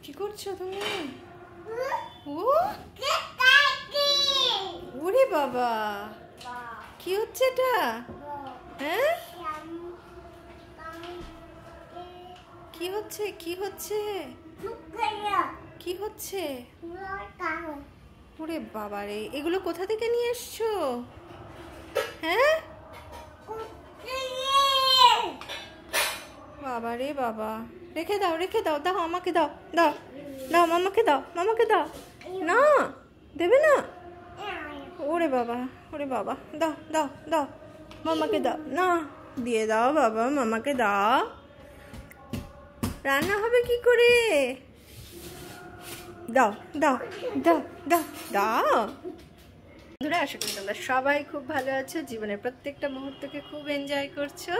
কি করছো তুমি? ও ওরে বাবা, কি হচ্ছে এটা? হ্যাঁ, কি হচ্ছে? কি হচ্ছে? কি হচ্ছে? ওরে বাবা রে, এগুলো কোথা থেকে নিয়ে এসছো? হ্যাঁ বাবা রে বাবা, রেখে দাও, রেখে দাও, দাও আমাকে দাও, দাও দাও, মামাকে দাও, মামাকে দাও। না, দেবে না? ওরে বাবা, ওরে বাবা, দাও দাও দাও, মামাকে দাও। না, দিয়ে দাও বাবা, মামাকে দাও। রান্না হবে কি করে? দাও দাও দাও দাও দাও। বন্ধুরা, আশা করি তোমরা সবাই খুব ভালো আছো, জীবনের প্রত্যেকটা মুহূর্তকে খুব এনজয় করছো।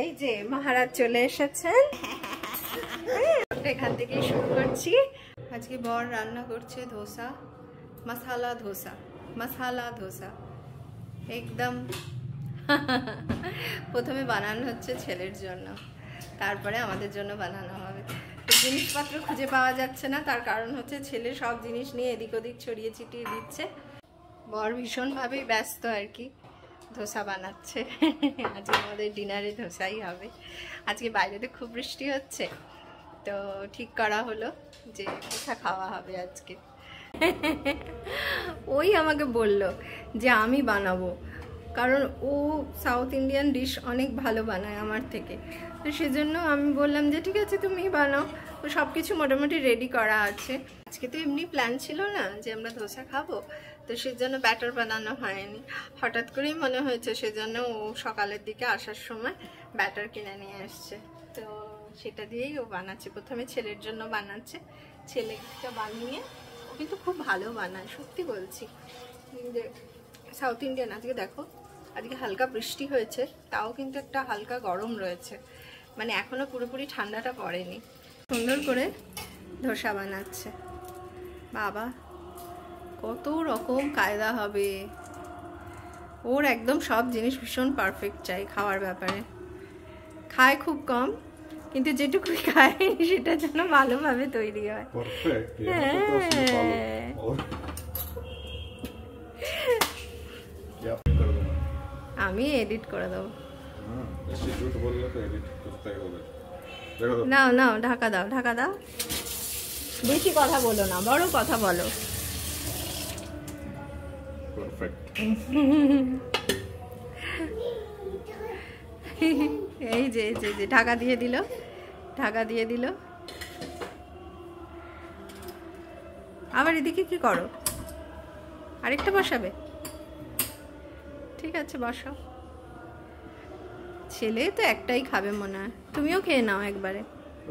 এই যে মহারাজ চলে এসেছেন, এখান থেকেই শুরু করছি। আজকে বর রান্না করছে ধোসা, মশালা ধোসা, মশালা ধোসা একদম। প্রথমে বানানো হচ্ছে ছেলের জন্য, তারপরে আমাদের জন্য বানানো হবে। জিনিসপত্র খুঁজে পাওয়া যাচ্ছে না, তার কারণ হচ্ছে ছেলে সব জিনিস নিয়ে এদিক ওদিক ছড়িয়ে ছিটিয়ে দিচ্ছে। বর ভীষণভাবেই ব্যস্ত আর কি, ধোসা বানাচ্ছে। আজকে আমাদের ডিনারে ধোসাই হবে। আজকে বাইরেতে খুব বৃষ্টি হচ্ছে, তো ঠিক করা হলো যে ধোসা খাওয়া হবে আজকে। ওই আমাকে বলল যে আমি বানাবো, কারণ ও সাউথ ইন্ডিয়ান ডিশ অনেক ভালো বানায় আমার থেকে। তো সেজন্য আমি বললাম যে ঠিক আছে তুমি বানাও। তো সব কিছু মোটামুটি রেডি করা আছে। আজকে তো এমনি প্ল্যান ছিল না যে আমরা ধোসা খাবো, তো সেজন্য ব্যাটার বানানো হয়নি। হঠাৎ করেই মনে হয়েছে, সেজন্য ও সকালের দিকে আসার সময় ব্যাটার কিনে নিয়ে আসছে। তো সেটা দিয়েই ও বানাচ্ছে। প্রথমে ছেলের জন্য বানাচ্ছে, ছেলেটা বানিয়ে, ও কিন্তু খুব ভালো বানায়, সত্যি বলছি। South Indian. আজকে দেখো, আজকে হালকা বৃষ্টি হয়েছে, তাও কিন্তু একটা হালকা গরম রয়েছে, মানে এখনো পুরোপুরি ঠান্ডাটা পড়েনি। সুন্দর করে ধোসা বানাচ্ছে। বাবা, কত রকম কায়দা হবে ওর, একদম সব জিনিস ভীষণ পারফেক্ট চাই খাওয়ার ব্যাপারে। খায় খুব কম, কিন্তু যেটুকুই খায় সেটা যেন ভালোভাবে তৈরি হয়। আমি এডিট করে দেবো। নাও নাও, ঢাকা দাও, ঢাকা দাও। বেশি কথা বলো না, বড় কথা বলো। এই যে ঢাকা দিয়ে দিল, ঢাকা দিয়ে দিল। আবার এদিকে কি করো? আরেকটা বসাবে? ঠিক আছে, বসাও। ছেলে তো একটাই খাবে মনে হয়, তুমিও খেয়ে নাও একবারে।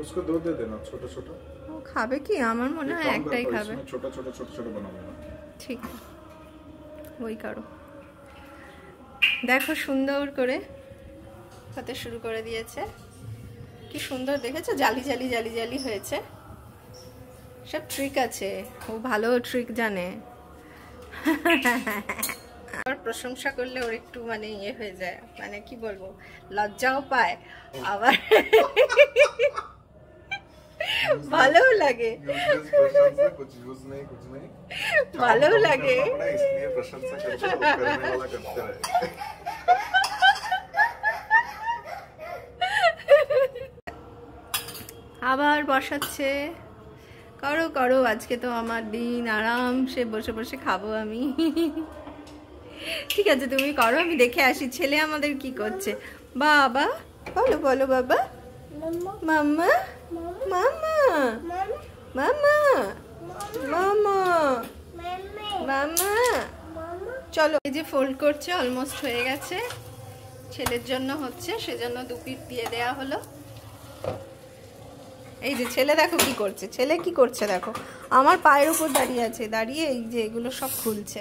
उसको दो दे देना, छोटा छोटा। ও খাবে কি? আমার মনে হয় একটাই খাবে। छोटा छोटा छोटा छोटा बनाओ ना। ঠিক, ওই করো। দেখো সুন্দর করে হতে শুরু করে দিয়েছে। কি সুন্দর দেখেছো, জালি জালি জালি জালি হয়েছে। সব ট্রিক আছে, ও ভালো ট্রিক জানে। আর প্রশংসা করলে ওর একটু মানে ইয়ে হয়ে যায়, মানে কি বলবো, লজ্জাও পায়, আবার ভালোও লাগে, ভালোও লাগে। আবার বসাচ্ছে। করো করো, আজকে তো আমার দিন, আরামসে বসে বসে খাবো আমি। ঠিক আছে, তুমি করো, আমি দেখে আসি ছেলে আমাদের কি করছে। বাবা, বলো বলো বাবা। মাম্মা, মাম্মা, মাম্মা, মাম্মা, মাম্মা। চলো, এই যে ফোল্ড করছে, অলমোস্ট হয়ে গেছে। ছেলের জন্য হচ্ছে, সেজন্য 2 পিস দিয়ে দেয়া হলো। এই যে ছেলে দেখো কি করছে, ছেলে কি করছে দেখো, আমার পায়ের উপর দাঁড়িয়ে আছে, দাঁড়িয়ে এই যে এগুলো সব খুলছে।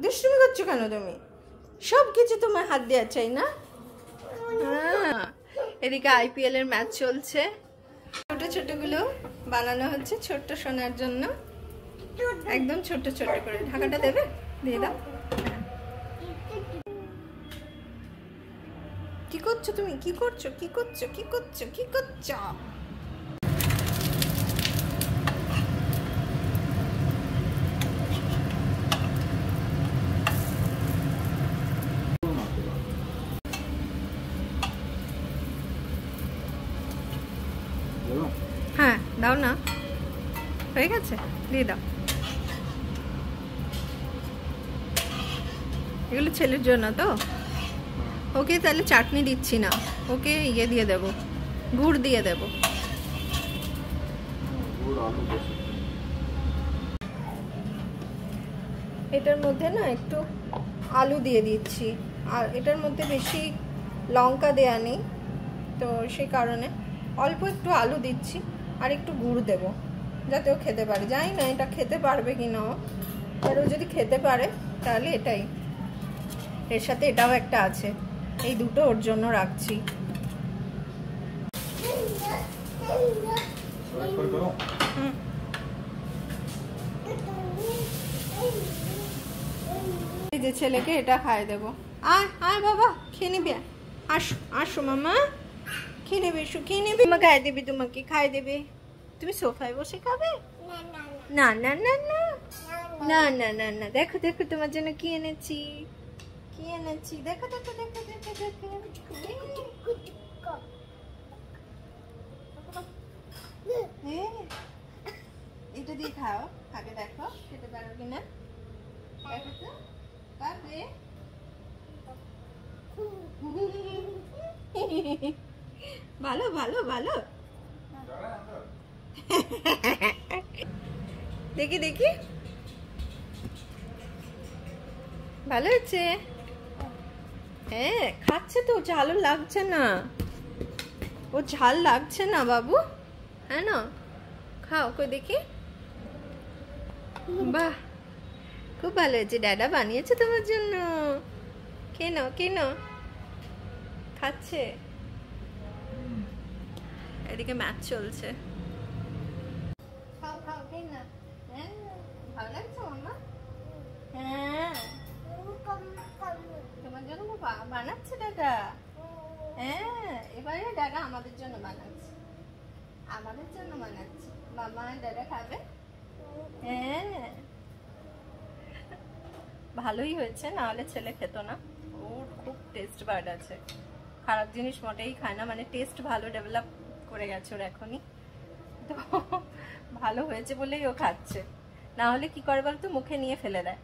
দুষ্টুমি করছো কেন তুমি? সব কিছু তোমার হাত দেওয়া চাই না? এদিকে IPL এর ম্যাচ চলছে, ছোট ছোট গুলো বানানো হচ্ছে ছোট্ট সোনার জন্য, একদম ছোট ছোট করে। ঢাকাটা দেবে, দিয়ে দাও। কি করছো তুমি? কি করছো? কি করছো? কি করছো? কি করছো? বলো? হ্যাঁ দাও না, হয়ে গেছে, দিয়ে দাও। এগুলো ছেলের জন্য তো। ওকে তাহলে চাটনি দিচ্ছি না, ওকে ইয়ে দিয়ে দেবো, গুড় দিয়ে দেবো। গুড় আলু বেশি। এটার মধ্যে না একটু আলু দিয়ে দিচ্ছি, আর এটার মধ্যে বেশি লঙ্কা দেয়া নেই, তো সেই কারণে অল্প একটু আলু দিচ্ছি আর একটু গুড় দেবো, যাতে ও খেতে পারে। জানি না এটা খেতে পারবে কি না, আর ও যদি খেতে পারে তাহলে এটাই। এর সাথে এটাও একটা আছে, এই দুটো ওর জন্য রাখছি। একবার করো। এই যে ছেলেকে এটা খাইয়ে দেবো। আয় আয় বাবা, খেয়ে নিবি, আসো আসো মামা, খেয়ে নেবে, এসো খেয়ে নেবে। মা খাইয়ে দেবে, তোমাকে খাইয়ে দেবে। তুমি সোফায় বসে খাবে? না না না না না না না না। দেখো দেখো তোমার জন্য কি এনেছি, কি এনেছি, দেখো দেখো দেখো দেখো দেখো। এটা দিয়ে খাও, আগে দেখো খেতে পারো কিনা, দেখো তো পারবে। ভালো ভালো ভালো। দেখি দেখি, ভালো হচ্ছে। হ্যাঁ খাচ্ছে তো, ঝালও লাগছে না, ও ঝাল লাগছে না বাবু। হ্যাঁ না, খাও কই দেখি। বাহ, খুব ভালো হয়েছে, ড্যাডা বানিয়েছে তোমার জন্য। কেন কেন খাচ্ছে? এদিকে ম্যাচ চলছে। খাও খাও, খেয়ে না। হ্যাঁ ভালো লাগছে মাম্মা। হ্যাঁ তোমার জন্য বানাচ্ছে দাদা। হ্যাঁ এবারে দাদা আমাদের জন্য বানাচ্ছে, আমাদের জন্য বানাচ্ছে। মামা দাদা খাবে। হ্যাঁ ভালোই হয়েছে, না হলে ছেলে খেত না। ওর খুব টেস্ট বার্ড আছে, খারাপ জিনিস মোটেই খায় না, মানে টেস্ট ভালো ডেভেলপ করে গেছে ওর এখনই, তো ভালো হয়েছে বলেই ও খাচ্ছে, না হলে কি করে বলতো মুখে নিয়ে ফেলে দেয়।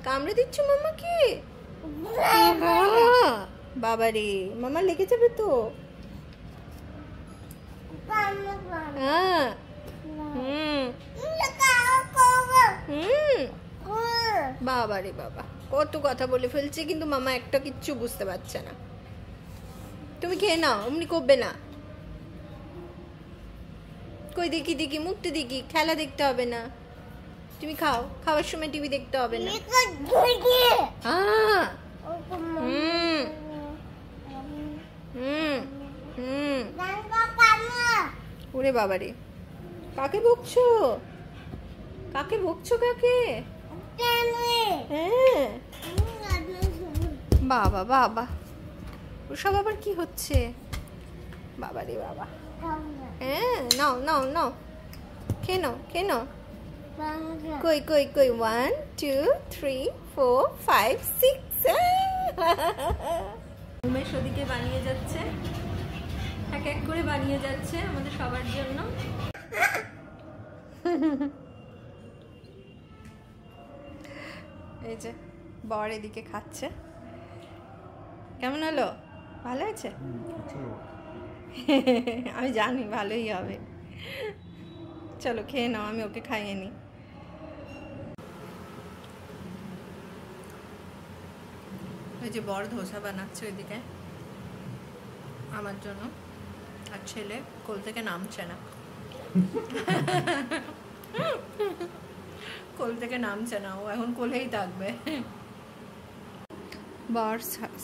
কামড়ে দিচ্ছ মামাকে? বাবা রে, মামা লেগে যাবে তো। বাবা রে বাবা, কত কথা বলে ফেলছে, কিন্তু মামা একটা কিচ্ছু বুঝতে পারছে না। তুমি খেয়ে নাও, অমনি করবে না। কই দেখি দেখি, মুখটা দেখি, খেলা দেখতে হবে না। তুমি খাও, খাওয়ার সময় টিভি দেখতে হবে না। ওরে বাবারে, কাকে বকছো? কাকে বকছো? কাকে? হ্যাঁ বাবা বাবা, ওসব আবার কি হচ্ছে? বাবা রে বাবা। হ্যাঁ নাও নাও নাও, খেয়ে নাও খেয়ে নাও। কই কই কই, 1 2 3 4 5 6। উমেশ ওদিকে বানিয়ে যাচ্ছে, এক এক করে বানিয়ে যাচ্ছে আমাদের সবার জন্য। এই যে বর এদিকে খাচ্ছে। কেমন হলো? ভালো আছে? আমি জানি ভালোই হবে। চলো খেয়ে নাও, আমি ওকে খাইয়ে নিই। ওই যে বর ধোসা বানাচ্ছে ওইদিকে আমার জন্য, আর ছেলে কোল থেকে নামছে না। কোল থেকে নামছে না, ও এখন কোলেই থাকবে। বর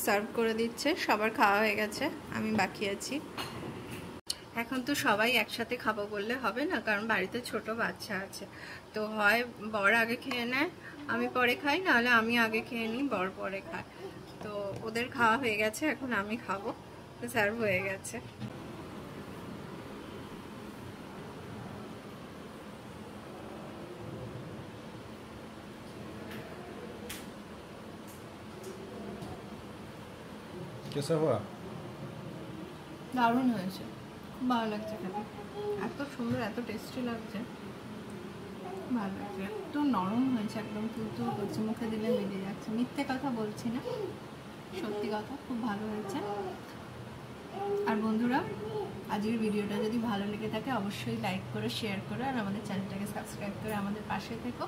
সার্ভ করে দিচ্ছে, সবার খাওয়া হয়ে গেছে, আমি বাকি আছি। এখন তো সবাই একসাথে খাবো বললে হবে না, কারণ বাড়িতে ছোট বাচ্চা আছে, তো হয় বর আগে খেয়ে নেয়, আমি পরে খাই, নাহলে আমি আগে খেয়ে নিই, বর পরে খায়। তো ওদের খাওয়া হয়ে গেছে, এখন আমি খাবো, তো সার্ভ হয়ে গেছে। कैसा हुआ? দারুণ হয়েছে, খুব ভালো লাগছে খেতে, এত সুন্দর, এত টেস্টি লাগছে, ভালো লাগছে, এত নরম হয়েছে, একদম তুলতুল করছে, মুখে দিলে বেরিয়ে যাচ্ছে, মিথ্যে কথা বলছি না, সত্যি কথা, খুব ভালো হয়েছে। আর বন্ধুরা, আজকের ভিডিওটা যদি ভালো লেগে থাকে অবশ্যই লাইক করে, শেয়ার করে, আর আমাদের চ্যানেলটাকে সাবস্ক্রাইব করে আমাদের পাশে থেকো।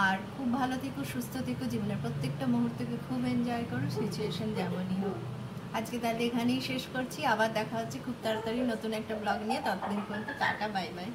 আর খুব ভালো থেকো, সুস্থ থেকো, জীবনের প্রত্যেকটা মুহূর্তকে খুব এনজয় করো, সিচুয়েশন যেমনই হোক। আজকে তাহলে এখানেই শেষ করছি, আবার দেখা হচ্ছে খুব তাড়াতাড়ি নতুন একটা ব্লগ নিয়ে। ততদিন পর্যন্ত টাটা, বাই বাই।